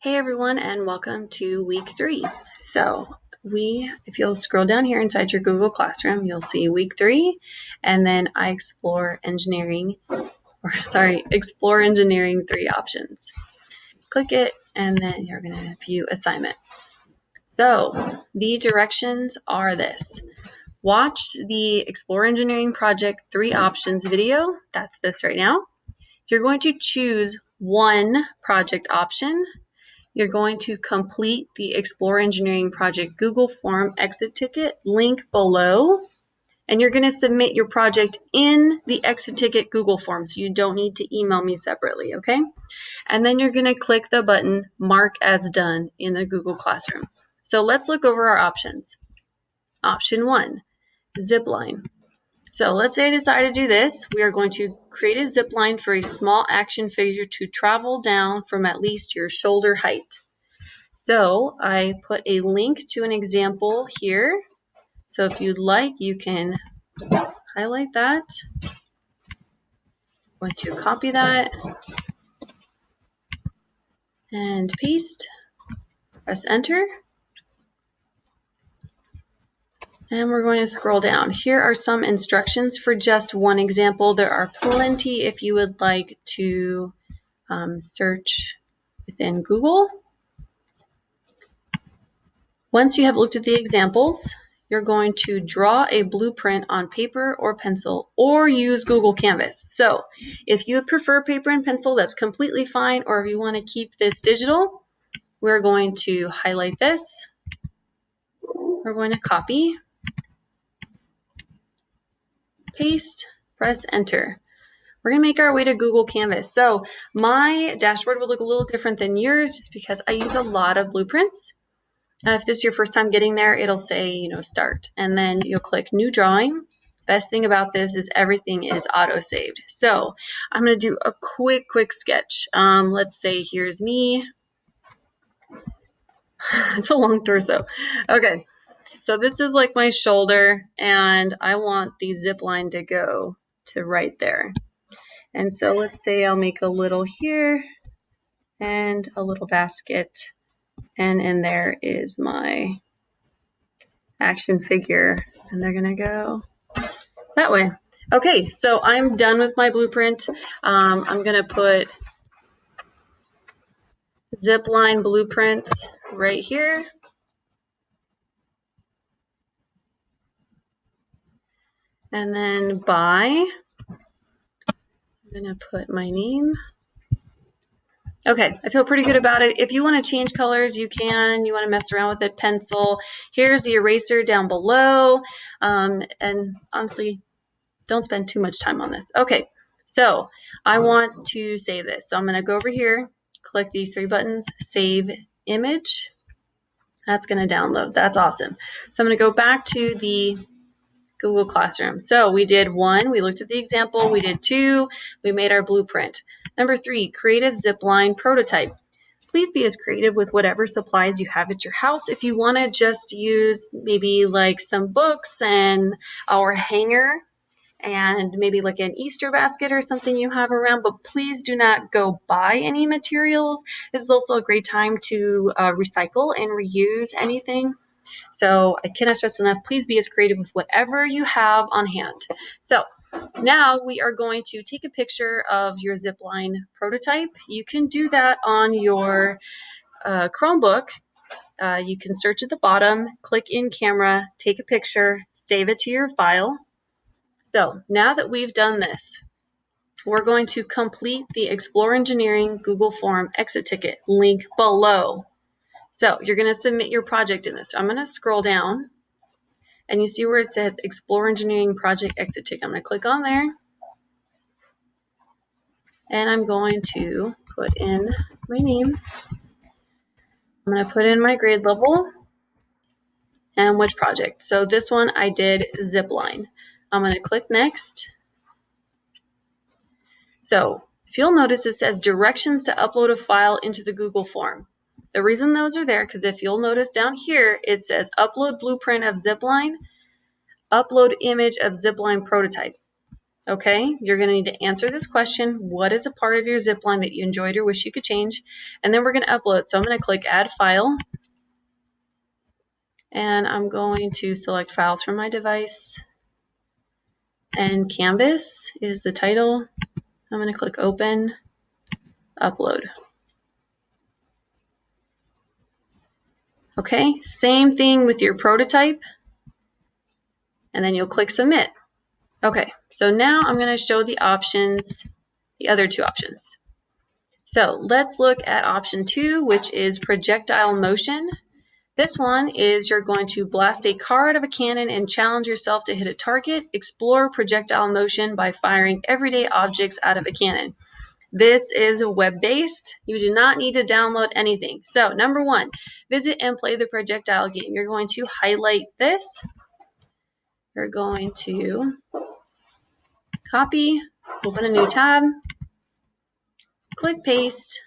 Hey everyone, and welcome to week 3. So if you'll scroll down here inside your Google Classroom, you'll see week 3, and then explore engineering 3 options. Click it, and then you're going to view assignment. So the directions are this. Watch the Explore Engineering Project 3 options video. That's this right now. You're going to choose one project option. You're going to complete the Explore Engineering Project Google Form exit ticket link below, and you're going to submit your project in the exit ticket Google form, so you don't need to email me separately, okay? And then you're going to click the button Mark as Done in the Google Classroom. So let's look over our options. Option 1, Zipline. So let's say I decide to do this. We are going to create a zip line for a small action figure to travel down from at least your shoulder height. So I put a link to an example here. So if you'd like, you can highlight that. I'm going to copy that and paste. Press enter. And we're going to scroll down. Here are some instructions for just one example. There are plenty if you would like to search within Google. Once you have looked at the examples, you're going to draw a blueprint on paper or pencil or use Google Canvas. So if you prefer paper and pencil, that's completely fine. Or if you want to keep this digital, we're going to highlight this. We're going to copy, paste, press enter. We're going to make our way to Google Canvas. So my dashboard will look a little different than yours just because I use a lot of blueprints. If this is your first time getting there, it'll say, start, and then you'll click new drawing. Best thing about this is everything is auto-saved. So I'm going to do a quick sketch. Let's say here's me. It's a long torso. Okay, so this is like my shoulder, and I want the zip line to go to right there. And so let's say I'll make a little here and a little basket, and in there is my action figure, and they're gonna go that way. Okay, so I'm done with my blueprint. I'm gonna put Zipline blueprint right here. And then I'm gonna put my name. Okay, I feel pretty good about it. If you want to change colors, you can. You want to mess around with it, pencil. Here's the eraser down below. And honestly, don't spend too much time on this. Okay, so I want to save this. So I'm going to go over here, click these 3 buttons, save image. That's going to download. That's awesome. So I'm going to go back to the Google Classroom. So we did 1, we looked at the example. We did 2, we made our blueprint. Number 3, create a Zipline prototype. Please be as creative with whatever supplies you have at your house. If you want to just use maybe like some books and our hanger and maybe like an Easter basket or something you have around, but please do not go buy any materials. This is also a great time to recycle and reuse anything. So I cannot stress enough, please be as creative with whatever you have on hand. So now we are going to take a picture of your Zipline prototype. You can do that on your Chromebook. You can search at the bottom, click in camera, take a picture, save it to your file. So now that we've done this, we're going to complete the Explore Engineering Google Form exit ticket link below. So you're going to submit your project in this. So I'm going to scroll down, and you see where it says Explore Engineering Project Exit Ticket. I'm going to click on there, and I'm going to put in my name. I'm going to put in my grade level and which project. So this one I did Zipline. I'm going to click next. So if you'll notice, it says directions to upload a file into the Google form. The reason those are there, because if you'll notice down here, it says upload blueprint of Zipline, upload image of Zipline prototype. Okay, you're going to need to answer this question. What is a part of your zipline that you enjoyed or wish you could change? And then we're going to upload. So I'm going to click Add File. And I'm going to select Files from my device. And Canvas is the title. I'm going to click Open, Upload. Okay, same thing with your prototype. And then you'll click Submit. Okay, so now I'm going to show the options, the other two options. So let's look at option 2, which is Projectile Motion. This one is you're going to blast a car out of a cannon and challenge yourself to hit a target. Explore projectile motion by firing everyday objects out of a cannon. This is web-based. You do not need to download anything. So number 1, visit and play the projectile game. You're going to highlight this. You're going to copy, open a new tab, click paste,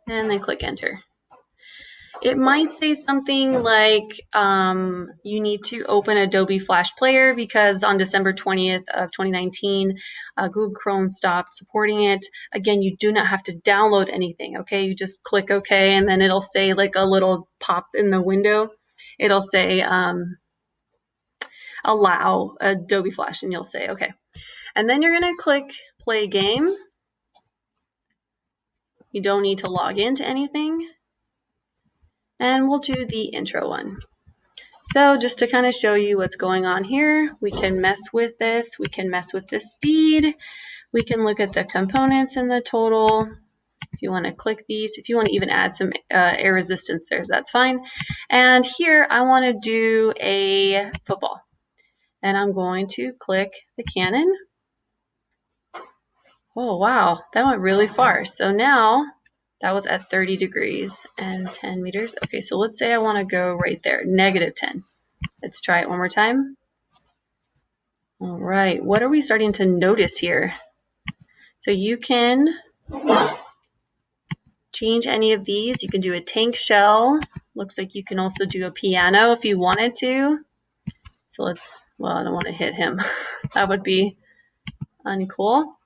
and then click enter. It might say something like you need to open Adobe Flash Player because on December 20th of 2019, Google Chrome stopped supporting it. Again, you do not have to download anything, okay? You just click OK, and then it'll say like a little pop in the window. It'll say allow Adobe Flash, and you'll say OK. And then you're going to click Play Game. You don't need to log into anything. And we'll do the intro one. So just to kind of show you what's going on here, we can mess with this. We can mess with the speed. We can look at the components and the total. If you want to click these, if you want to even add some air resistance there, that's fine. And here I want to do a football. And I'm going to click the cannon. Oh, wow, that went really far. So now that was at 30 degrees and 10 meters. Okay, so let's say I want to go right there, -10. Let's try it one more time. All right, what are we starting to notice here? So you can change any of these. You can do a tank shell. Looks like you can also do a piano if you wanted to. So well, I don't want to hit him. That would be uncool.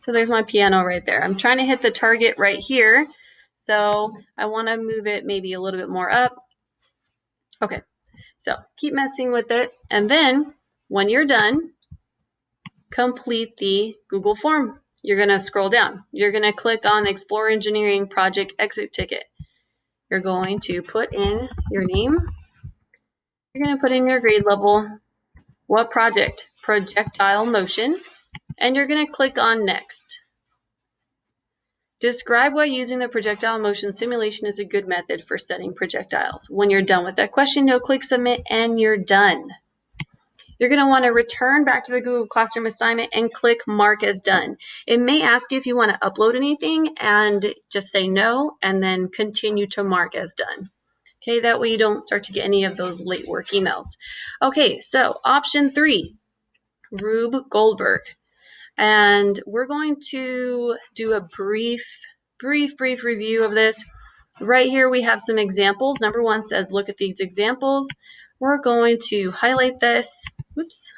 So there's my piano right there. I'm trying to hit the target right here. So I want to move it maybe a little bit more up. Okay, so keep messing with it. And then when you're done, complete the Google form. You're going to scroll down. You're going to click on Explore Engineering Project Exit Ticket. You're going to put in your name. You're going to put in your grade level. What project? Projectile Motion. And you're going to click on Next. Describe why using the projectile motion simulation is a good method for studying projectiles. When you're done with that question, you'll click Submit and you're done. You're going to want to return back to the Google Classroom assignment and click Mark as Done. It may ask you if you want to upload anything and just say no and then continue to mark as done. Okay, that way you don't start to get any of those late work emails. Okay, so option 3, Rube Goldberg. And we're going to do a brief review of this. Right here we have some examples. Number 1 says, look at these examples. We're going to highlight this. Oops.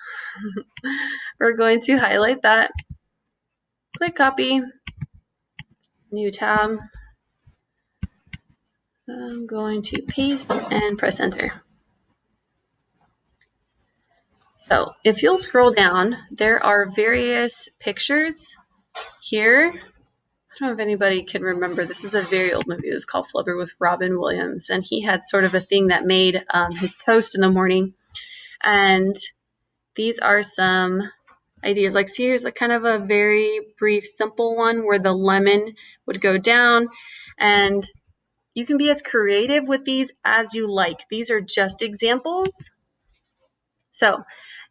We're going to highlight that. Click copy. New tab. I'm going to paste and press enter. So if you'll scroll down, there are various pictures here. I don't know if anybody can remember. This is a very old movie. It was called Flubber with Robin Williams. And he had sort of a thing that made his toast in the morning. And these are some ideas. Like, see, here's a kind of a very brief, simple one where the lemon would go down. And you can be as creative with these as you like. These are just examples. So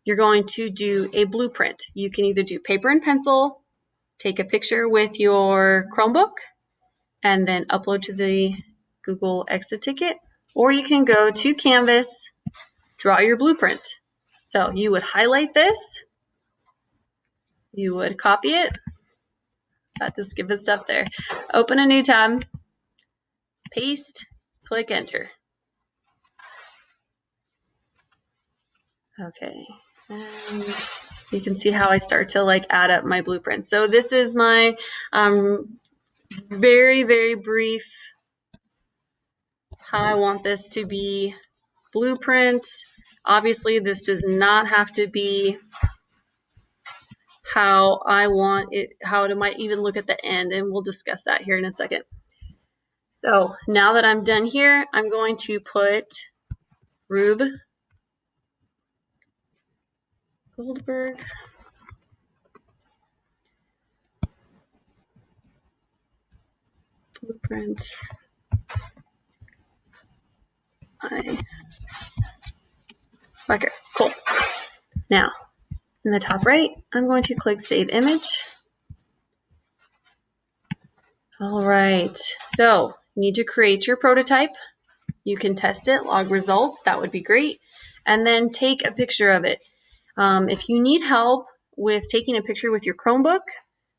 you're going to do a blueprint. You can either do paper and pencil, take a picture with your Chromebook, and then upload to the Google Exit Ticket, or you can go to Canvas, draw your blueprint. So you would highlight this, you would copy it, that just give it stuff there, open a new tab, paste, click enter. Okay, and You can see how I start to like add up my blueprint. So this is my very, very brief how I want this to be blueprint. Obviously, this does not have to be how I want it, how it might even look at the end, and we'll discuss that here in a second. So now that I'm done here, I'm going to put Rube Goldberg blueprint. Okay, cool. Now, in the top right, I'm going to click Save Image. All right, so you need to create your prototype. You can test it, log results, that would be great, and then take a picture of it. If you need help with taking a picture with your Chromebook,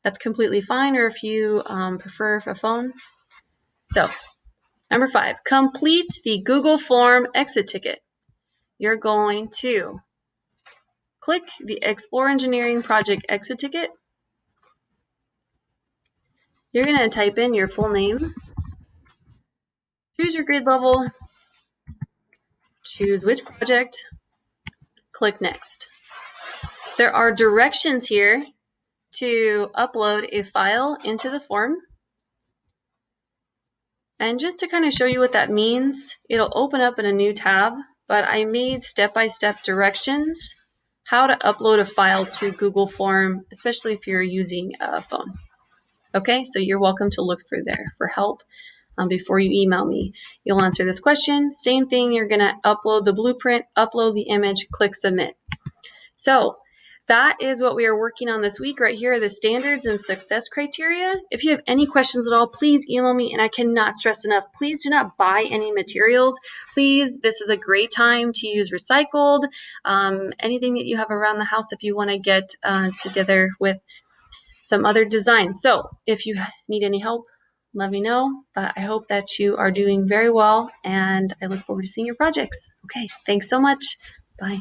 that's completely fine, or if you prefer a phone. So, number 5, complete the Google Form exit ticket. You're going to click the Explore Engineering Project exit ticket. You're going to type in your full name, choose your grade level, choose which project, click Next. There are directions here to upload a file into the form. And just to kind of show you what that means, it'll open up in a new tab, but I made step-by-step directions how to upload a file to Google Form, especially if you're using a phone. Okay, so you're welcome to look through there for help before you email me. You'll answer this question. Same thing, you're going to upload the blueprint, upload the image, click Submit. So that is what we are working on this week. Right here are the standards and success criteria. If you have any questions at all, please email me, and I cannot stress enough, please do not buy any materials. Please, this is a great time to use recycled, anything that you have around the house if you want to get together with some other designs. So if you need any help, let me know. But I hope that you are doing very well, and I look forward to seeing your projects. Okay, thanks so much. Bye.